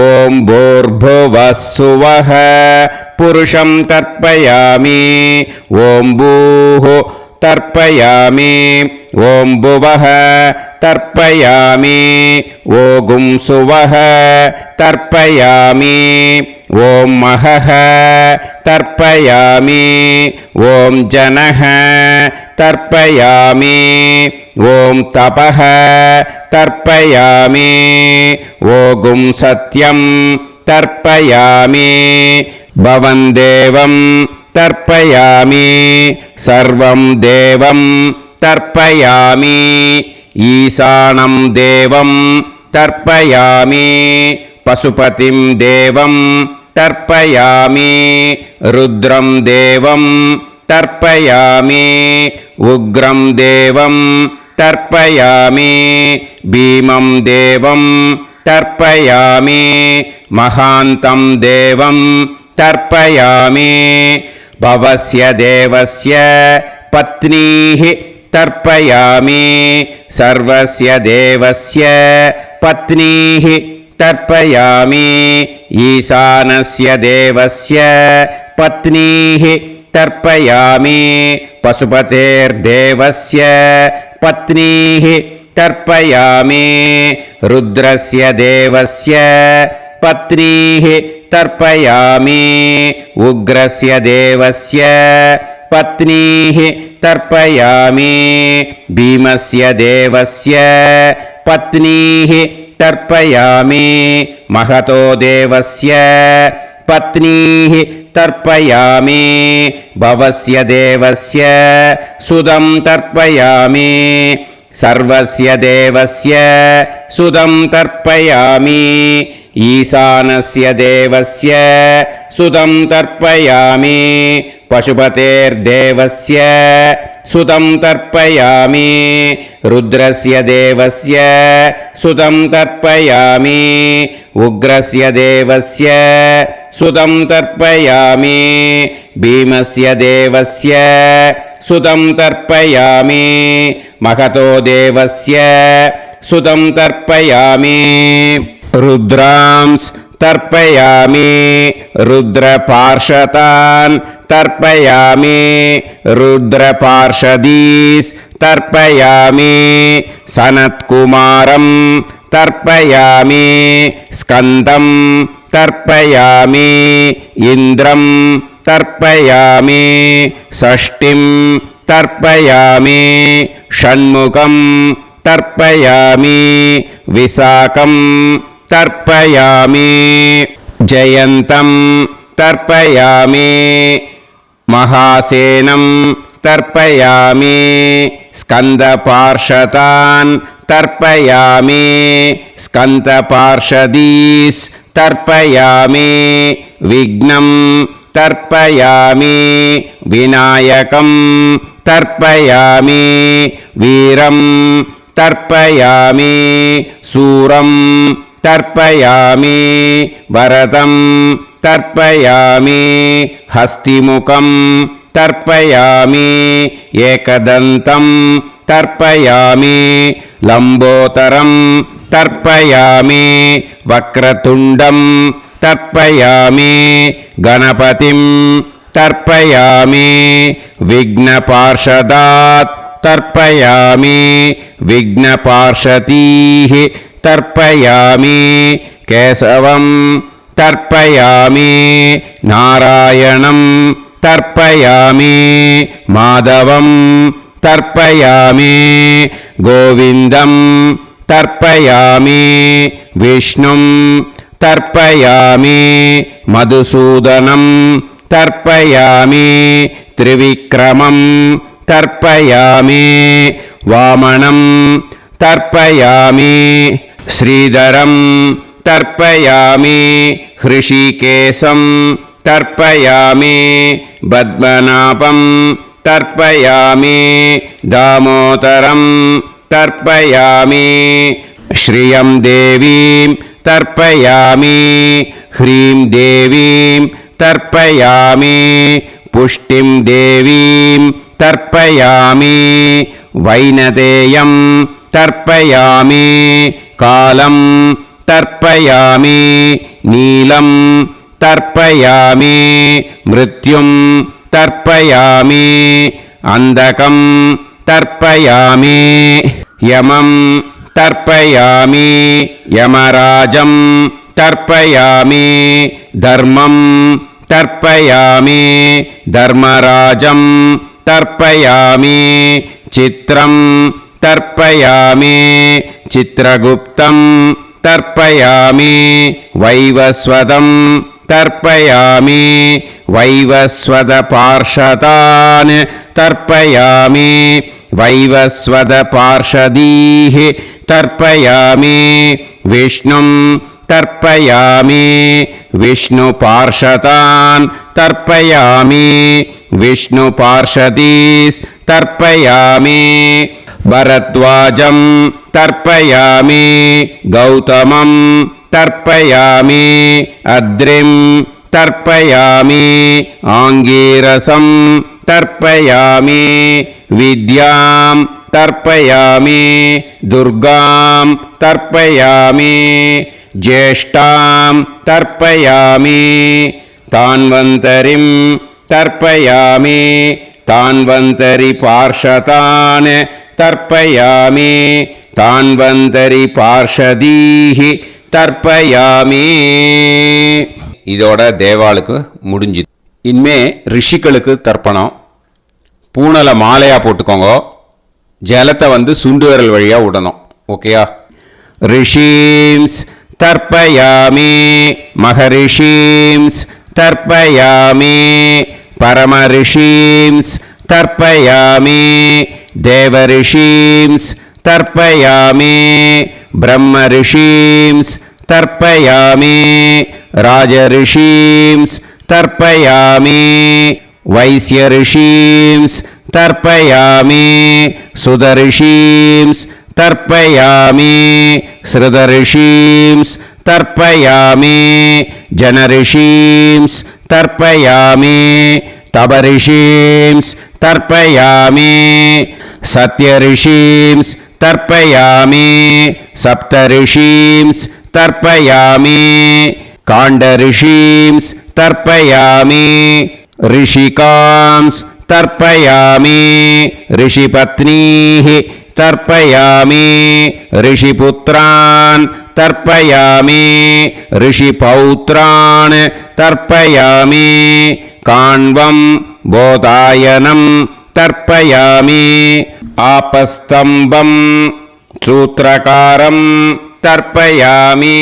ॐ भूर्भुवः सुवः पुरुषं तर्पयामि ॐ भूः तर्पयामि ॐ भुवः तर्पयामि ॐ सुवः तर्पयामि ॐ महः तर्पयामि ॐ जनः तर्पयामि ॐ तपः तर्पयामि ॐ सत्यं तर्पयामि भवं देवं तर्पयामि सर्वं देवं तर्पयामि ईशानं देवं तर्पयामि पशुपतिं देवं तर्पयामि रुद्रं देवं तर्पयामि उग्रं देवं तर्पयामि भीमं देवं तर्पयामि महान्तं देवं तर्पयामि भवस्य देवस्य पत्नीः तर्पयामि सर्वस्य देवस्य पत्नीः तर्पयामि ईशानस्य देवस्य पत्नीः तर्पयामि पशुपतेर्देवस्य पत्नीः तर्पयामि रुद्रस्य देवस्य पत्नीः तर्पयामि उग्रस्य देवस्य पत्नीः तर्पयामि भीमस्य देवस्य पत्नीः तर्पयामि महतो देवस्य पत्नीः तर्पयामि भवस्य देवस्य सुदं तर्पयामि सर्वस्य देवस्य सुतं तर्पयामि ईशानस्य देवस्य सुतं तर्पयामि पशुपतेर्देवस्य सुतं तर्पयामि रुद्रस्य देवस्य सुतं तर्पयामि उग्रस्य देवस्य सुतं तर्पयामि भीमस्य देवस्य सुतं तर्पयामि महतो देवस्य सुतं तर्पयामि रुद्रांस् तर्पयामि रुद्रपार्षदान् तर्पयामि रुद्रपार्षदीस् तर्पयामि सनत्कुमारं तर्पयामि स्कन्दं तर्पयामि इन्द्रं तर्पयामि षष्टिं तर्पयामि षण्मुखं तर्पयामि विशाखं तर्पयामि जयन्तं तर्पयामि महासेनं तर्पयामि स्कन्दपार्षदान् तर्पयामि स्कन्दपार्षदीस् तर्पयामि विघ्नं तर्पयामि विनायकं तर्पयामि वीरं तर्पयामि सूरं तर्पयामि वरदं तर्पयामि हस्तिमुखं तर्पयामि एकदन्तं तर्पयामि लम्बोदरं तर्पयामि वक्रतुण्डं तर्पयामि गणपतिं तर्पयामि विघ्नपार्षदात् तर्पयामि विघ्नपार्षदीः तर्पयामि केशवं तर्पयामि नारायणं तर्पयामि माधवं तर्पयामि गोविन्दं तर्पयामि विष्णुं तर्पयामि मधुसूदनं तर्पयामि त्रिविक्रमं तर्पयामि वामनं तर्पयामि श्रीधरं तर्पयामि हृषीकेशं तर्पयामि पद्मनाभं तर्पयामि दामोदरं तर्पयामि श्रियं देवीं तर्पयामि ह्रीं देवीं तर्पयामि पुष्टिं देवीं तर्पयामि वैनदेयं तर्पयामि कालं तर्पयामि नीलं तर्पयामि मृत्युं तर्पयामि अन्धकं तर्पयामि यमं तर्पयामि यमराजं तर्पयामि धर्मं तर्पयामि धर्मराजं तर्पयामि चित्रं तर्पयामि चित्रगुप्तं तर्पयामि वैवस्वतं तर्पयामि वैवस्वतपार्षदान् तर्पयामि वैवस्वतपार्षदीः तर्पयामि विष्णुं तर्पयामि विष्णुपार्षदान् तर्पयामि विष्णुपार्षदीस् तर्पयामि भरद्वाजं तर्पयामि गौतमं तर्पयामि अद्रिं तर्पयामि आङ्गीरसं तर्पयामि विद्यां तर्पयामि दुर्गां तर्पयामि ज्येष्ठां तर्पयामि तान्वन्तरिं तर्पयामि तान्वन्तरिपार्षदान् तर्पयामि तान्वन्तरिपार्षदीः தர்ப்பயாமி. இதோட தேவாளுக்கு முடிஞ்சுது. இனிமே ரிஷிகளுக்கு தர்ப்பணம். பூனலை மாலையாக போட்டுக்கோங்க. ஜலத்தை சுண்டு விரல் வழியாக விடணும். ஓகேயா? ரிஷீம்ஸ் தர்ப்பயாமி மகரிஷீம்ஸ் தர்ப்பயாமி பரமரிஷீம்ஸ் தர்ப்பயாமி தேவரிஷீம்ஸ் तर्पयामि ब्रह्म ऋषींस् तर्पयामि राजऋषींस् तर्पयामि वैश्य ऋषींस् तर्पयामि सुदऋषींस् तर्पयामि श्रुतऋषींस् तर्पयामि जनऋषींस् तर्पयामि तपऋषींस् तर्पयामि सत्यऋषींस् तर्पयामि सप्तऋषींस् तर्पयामि काण्डऋषींस् तर्पयामि ऋषिकांस् तर्पयामि ऋषिपत्नीः तर्पयामि ऋषिपुत्रान् तर्पयामि ऋषिपौत्रान् तर्पयामि काण्वं बोधायनं तर्पयामि आपस्तम्भं सूत्रकारं तर्पयामि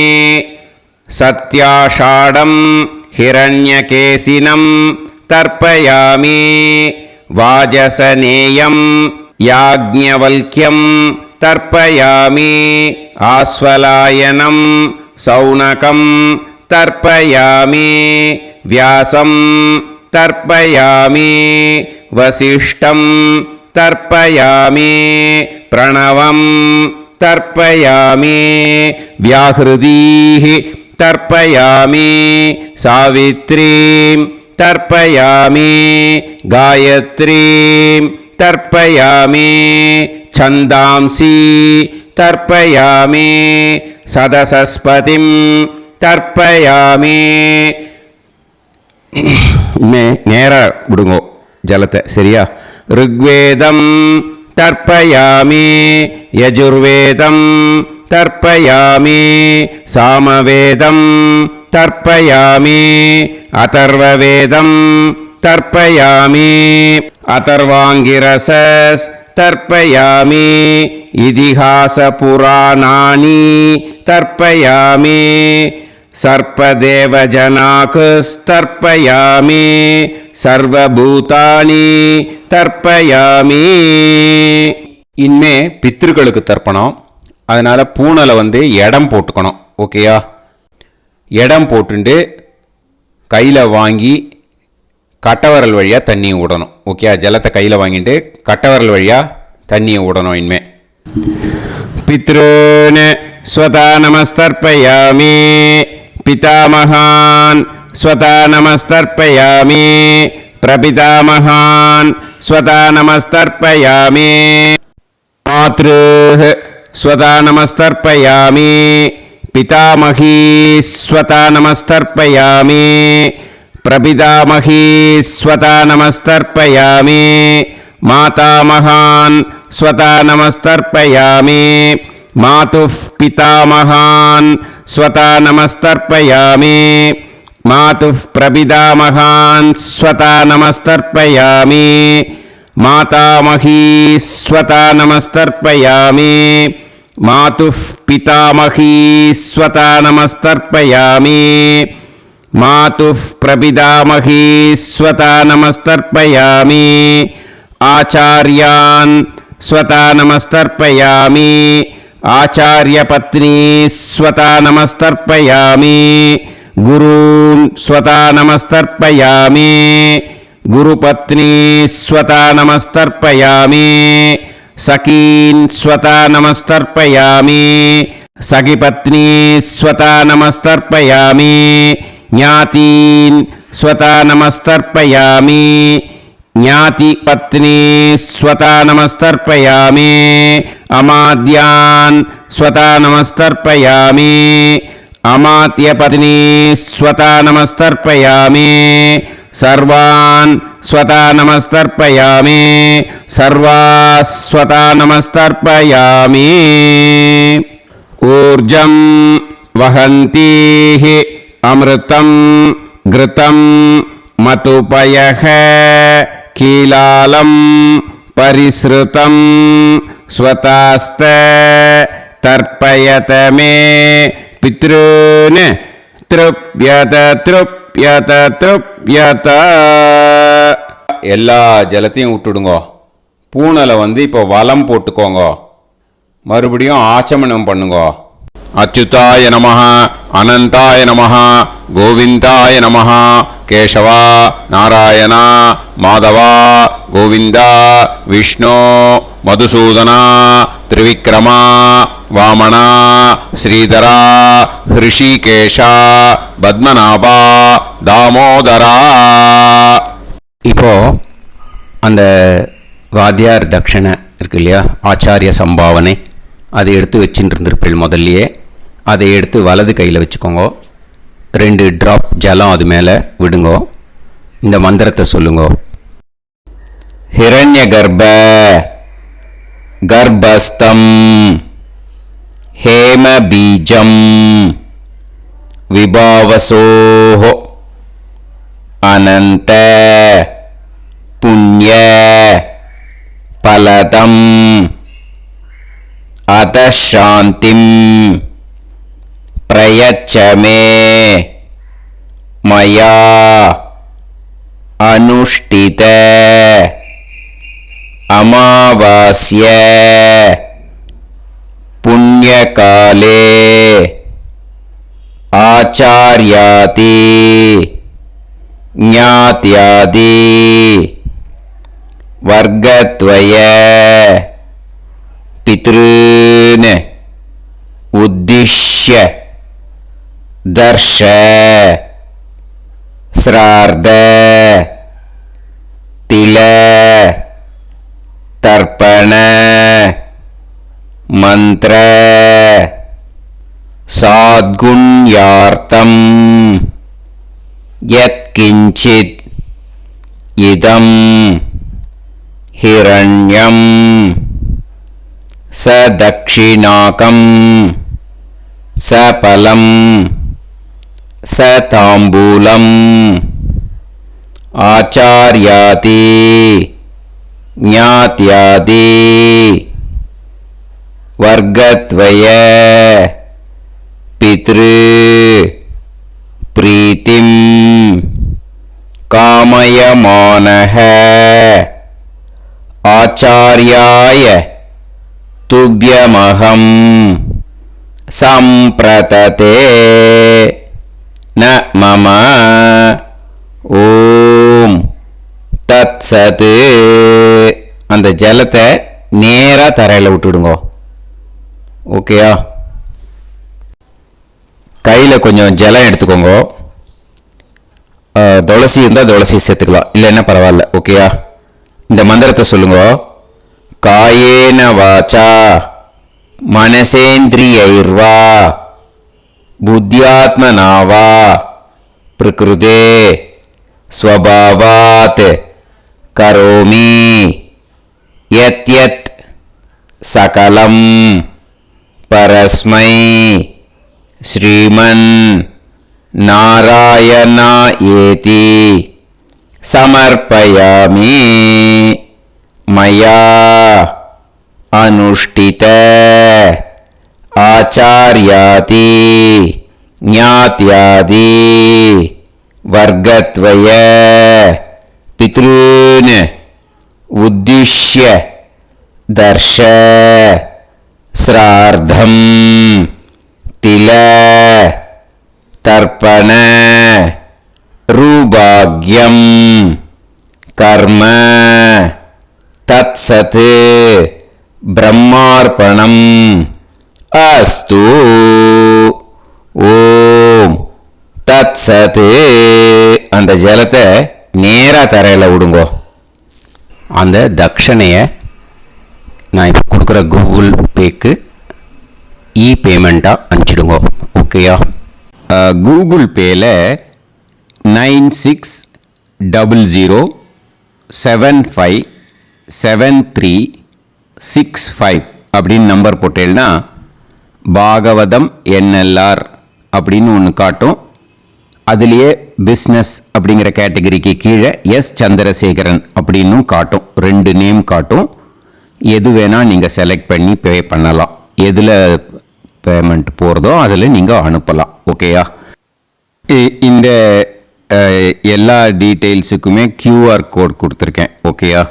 सत्याषाढं हिरण्यकेशिनं तर्पयामि वाजसनेयं याज्ञवल्क्यं तर्पयामि आस्वलायनं सौनकं तर्पयामि व्यासं तर्पयामि वसिष्ठं तर्पयामि प्रणवं तर्पयामि व्याहृदीः तर्पयामि सावित्रीं तर्पयामि गायत्रीं तर्पयामि छन्दांसि तर्पयामि सदसस्पतिं तर्पयामि நேரா விடுங்கோ ஜலத்தை சரியா ருக்வேதம் தர்ப்பயாமி யஜுர்வேதம் தர்ப்பயாமி சாமவேதம் தர்ப்பயாமி அதர்வவேதம் தர்ப்பயாமி அதர்வாங்கிரசஸ் தர்ப்பயாமி இதிஹாச புராணானி தர்ப்பயாமி सर्पदेवजनाकुस्तर्पयामि सर्वभूतानि தர்ப்பயாமி. இனிமே பித்ருக்களுக்கு தர்ப்பணம். அதனால் பூனலை இடம் போட்டுக்கணும். ஓகேயா? இடம் போட்டுண்டு கையில் வாங்கி கட்டவரல் வழியாக தண்ணியை விடணும். ஓகேயா? ஜலத்தை கையில் வாங்கிட்டு கட்டவரல் வழியாக தண்ணியை விடணும். இனிமே பித்ருன்னு ஸ்வதா நமஸ்தர்ப்பயாமி पितामहान् स्वता नमस्तर्पयामि प्रपितामहान् स्वता नमस्तर्पयामि मातृः स्वता नमस्तर्पयामि पितामही स्वता नमस्तर्पयामि प्रपितामही स्वता नमस्तर्पयामि मातामहान् स्वता नमस्तर्पयामि मातुः पितामहान् स्वता नमस्तर्पयामि मातुः प्रपितामहान् स्वता नमस्तर्पयामि मातामही स्वता नमस्तर्पयामि मातुः पितामही स्वता नमस्तर्पयामि मातुः प्रपितामही स्वता नमस्तर्पयामि आचार्यान् स्वता नमस्तर्पयामि आचार्यपत्नी स्वता नमस्तर्पयामि गुरून् स्वता नमस्तर्पयामि गुरुपत्नी स्वता नमस्तर्पयामि सखीन् स्वता नमस्तर्पयामि सखिपत्नी स्वता नमस्तर्पयामि ज्ञातीन् स्वता नमस्तर्पयामि ज्ञातिपत्नी स्वता नमस्तर्पयामि अमाद्यान् स्वता नमस्तर्पयामि अमात्यपत्नी स्वता नमस्तर्पयामि सर्वान् स्वता नमस्तर्पयामि सर्वास्वता नमस्तर्पयामि ऊर्जं वहन्तीः अमृतं घृतं मतुपयः कीलालं परिसृतं स्वतास्त तर्पयत मे पितॄन् तृप्यत तृप्यत तृप्यत. எல்லா ஜலத்தையும் விட்டுடுங்கோ. பூனலை இப்போ வலம் போட்டுக்கோங்க. மறுபடியும் ஆச்சமனம் பண்ணுங்கோ. அச்சுதாய நமஹ, அனந்தாய நமஹ, கோவிந்தாய நமஹ, கேசவா, நாராயணா, மாதவா, கோவிந்தா, விஷ்ணு, மதுசூதனா, திரிவிக்ரமா, வாமனா, ஸ்ரீதரா, ஹிருஷிகேஷா, பத்மநாபா, தாமோதரா. இப்போ அந்த வாத்தியார் தட்சணை இருக்கு இல்லையா, ஆச்சாரிய சம்பாவனை, அதை எடுத்து வச்சுட்டு இருந்திருப்பேன் முதல்லையே. அதை எடுத்து வலது கையில் வச்சுக்கோங்க. 2 ட்ராப் ஜலம் அது மேலே விடுங்கோ. இந்த மந்திரத்தை சொல்லுங்கோ. ஹிரண்ய கர்ப்ப கர்ப்பஸ்தம் ஹேம பீஜம் விபாவசோஹோ அனந்த புண்ணிய பலதம் அதசாந்திம் பிரயச்ச மே மயா அனுஷ்டித அமாவாஸ்ய புண்ணியகாலே ஆச்சார்யாதி ஞாத்யாதி வர்க்கத்வய பித்ருன் உத்திஷ்ய தர்ஷ ஸ்ரார்த தில தர்ப்பண மந்திர சாத்குண்யார்த்தம் யத்கிஞ்சித் இதம் ஹிரண்யம் சதக்ஷிணாகம் சபலம் சதாம்பூலம் ஆச்சார்யாதி ஞாத்யாதி வர்க்கத்வய பித்ரு பிரீத்திம் காமயமானஹ ஆச்சார்யாய துப்யமஹம் சம்பிரததே ந மம ஓம் தத்சத். அந்த ஜலத்தை நேராக தரையில் விட்டுடுங்கோ. ஓகேயா? கையில் கொஞ்சம் ஜலம் எடுத்துக்கோங்க. துளசி இருந்தால் துளசி சேர்த்துக்கலாம், இல்லைன்னா பரவாயில்ல. ஓகேயா? இந்த மந்திரத்தை சொல்லுங்க. காயேன வாச்சா மனசேந்திரியைர்வா புத்தியாத்மனாவா பிரகிருதே ஸ்வபாவாத் கரோமி யத் யத் சகலம் பரஸ்மை ஸ்ரீமன் நாராயணா ஏதி சமர்ப்பயாமி மயா அனுஷ்டித ஆச்சார்யாதி ஞாத்யாதி வர்க்கத்வய பித்ருன் உத்திஷ்ய தர்ஷ ஸ்ரார்த்தம் தில தர்ப்பண ரூபாக்யம் கர்ம தத்சத் பிரம்மார்ப்பணம் அஸ்து. ஓம் தத்சத். அந்த ஜலத்தை நேராக தரையில் விடுங்கோ. அந்த தட்சணையை நான் இப்போ கொடுக்குற கூகுள் பேக்கு பேமெண்ட்டாக அனுப்பிச்சிடுங்கோ. ஓகேயா? கூகுள் பேயில் 9600757365 அப்படின்னு நம்பர் போட்டேன்னா பாகவதம் என்எல்ஆர் அப்படின்னு ஒன்று காட்டும். அதுலேயே பிஸ்னஸ் அப்படிங்கிற கேட்டகரிக்கு கீழே எஸ் சந்திரசேகரன் அப்படின்னும் காட்டும். 2 நேம் காட்டும். எது வேணால் நீங்கள் செலக்ட் பண்ணி பே பண்ணலாம். எதில் பேமெண்ட் போகிறதோ அதில் நீங்கள் அனுப்பலாம். ஓகேயா? இந்த எல்லா டீட்டெயில்ஸுக்குமே QR கோட் கொடுத்துருக்கேன். ஓகேயா?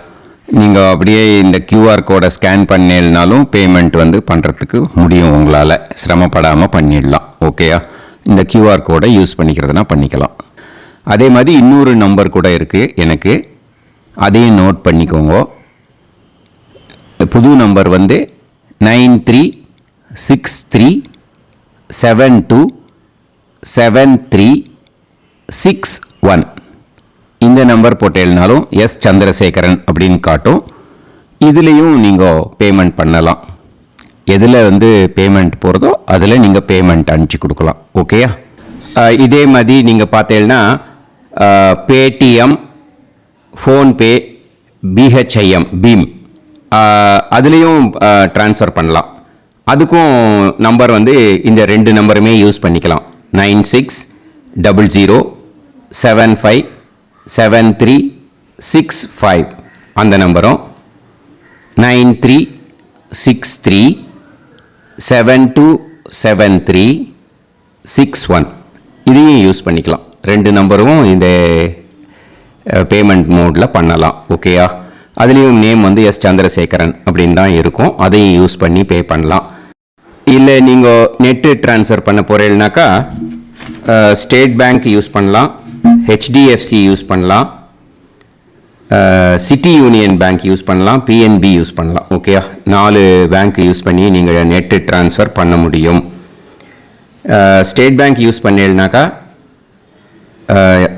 நீங்கள் அப்படியே இந்த கியூஆர் கோடை ஸ்கேன் பண்ணினாலும் பேமெண்ட் வந்து பண்ணுறதுக்கு முடியும், உங்களால் சிரமப்படாமல் பண்ணிடலாம். ஓகேயா? இந்த கியூஆர் கோடை யூஸ் பண்ணிக்கிறதுனா பண்ணிக்கலாம். அதே மாதிரி இன்னொரு நம்பர் கூட இருக்குது எனக்கு, அதையும் நோட் பண்ணிக்கோங்க. புது நம்பர் வந்து 9363727361. இந்த நம்பர் போட்டேல்னாலும் எஸ் சந்திரசேகரன் அப்படின்னு காட்டும். இதுலேயும் நீங்கள் பேமெண்ட் பண்ணலாம். எதில் வந்து பேமெண்ட் போகிறதோ அதில் நீங்கள் பேமெண்ட் அனுப்பிச்சி கொடுக்கலாம். ஓகேயா? இதே மாதிரி நீங்கள் பார்த்தீங்கன்னா பேடிஎம், ஃபோன்பே, பிஹெச்ஐஎம், பீம் அதுலேயும் ட்ரான்ஸ்ஃபர் பண்ணலாம். அதுக்கும் நம்பர் வந்து இந்த 2 நம்பருமே யூஸ் பண்ணிக்கலாம். 9600757365 அந்த நம்பரும், 9363727361 இதையும் யூஸ் பண்ணிக்கலாம். 2 நம்பரும் இந்த பேமெண்ட் மோடில் பண்ணலாம். ஓகேயா? அதுலேயும் நேம் வந்து எஸ் சந்திரசேகரன் அப்படின்னு தான் இருக்கும். அதையும் யூஸ் பண்ணி பே பண்ணலாம். இல்லை நீங்கள் நெட்டு ட்ரான்ஸ்ஃபர் பண்ண போகிறீங்கனாக்கா ஸ்டேட் பேங்க் யூஸ் பண்ணலாம், ஹெச்டிஎஃப்சி யூஸ் பண்ணலாம், சிட்டி யூனியன் பேங்க் யூஸ் பண்ணலாம், பிஎன்பி யூஸ் பண்ணலாம். ஓகேயா? 4 பேங்க் யூஸ் பண்ணி நீங்கள் நெட்டு ட்ரான்ஸ்ஃபர் பண்ண முடியும். ஸ்டேட் பேங்க் யூஸ் பண்ணீங்கனாக்கா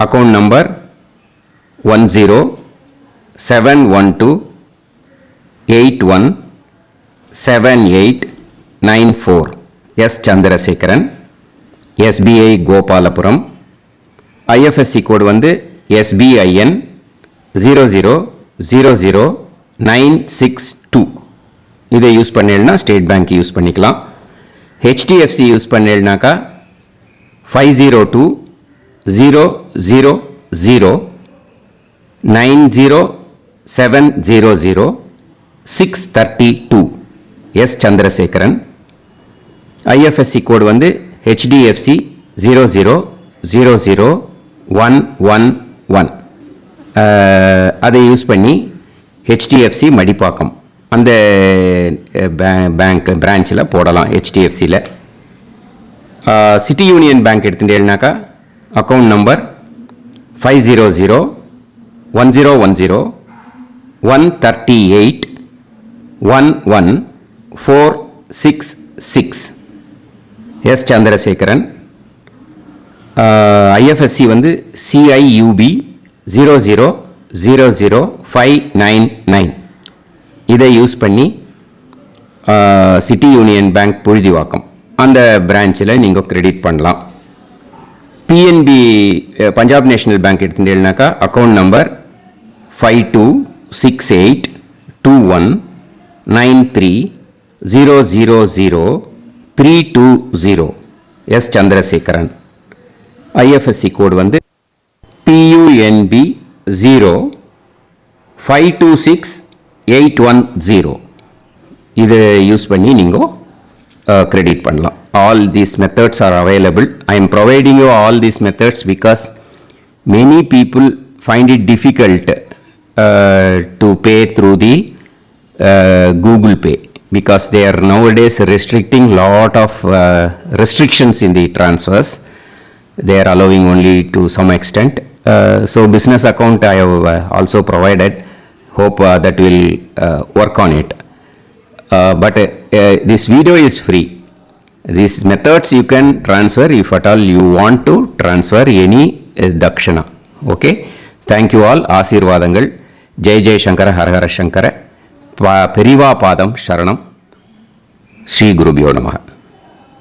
account number 1071281789 S Chandrasekaran, SBI Gopalapuram. IFSC code வந்து SBIN 0000962. இதை யூஸ் பண்ணீங்கன்னா ஸ்டேட் பேங்க் யூஸ் பண்ணிக்கலாம். ஹெச்டிஎஃப்சி யூஸ் பண்ணீங்கனாக்கா 5020090700 எஸ் சந்திரசேகரன். ஐஎஃப்எஸ்சி கோடு வந்து HDFC 0000111. அதை யூஸ் பண்ணி HDFC மடிப்பாக்கம் அந்த பேங்க் பிரான்ச்சில் போடலாம். HDFCயில் சிட்டி யூனியன் பேங்க் எடுத்துட்டேன்னாக்கா account number 500101381146 S Chandrasekaran. IFSC வந்து CIUB 0000599. இதை யூஸ் பண்ணி சிட்டி யூனியன் பேங்க் புழுதிவாக்கம் அந்த பிரான்ச்சில் நீங்கள் கிரெடிட் பண்ணலாம். பிஎன்பி பஞ்சாப் நேஷனல் பேங்க் எடுத்துட்டீங்கன்னாக்கா account number 52682193000320 S Chandrasekaran. IFSC code வந்து PUNB 0526810. இதை யூஸ் பண்ணி நீங்கள் கிரெடிட் பண்ணலாம். All these methods are available. I am providing you all these methods because many people find it difficult to pay through the Google Pay because they are nowadays restricting lot of restrictions in the transfers. They are allowing only to some extent. So business account I have also provided. Hope that will work on it. But this video is free. These methods you can transfer if at all you want to transfer any dakshana. Okay. Thank you all. ஆசீர்வாதங்கள். ஜெய் ஜெய் சங்கர ஹர ஹர சங்கர. பெரிவா பாதம் சரணம். ஸ்ரீ குருபியோ நமஹ.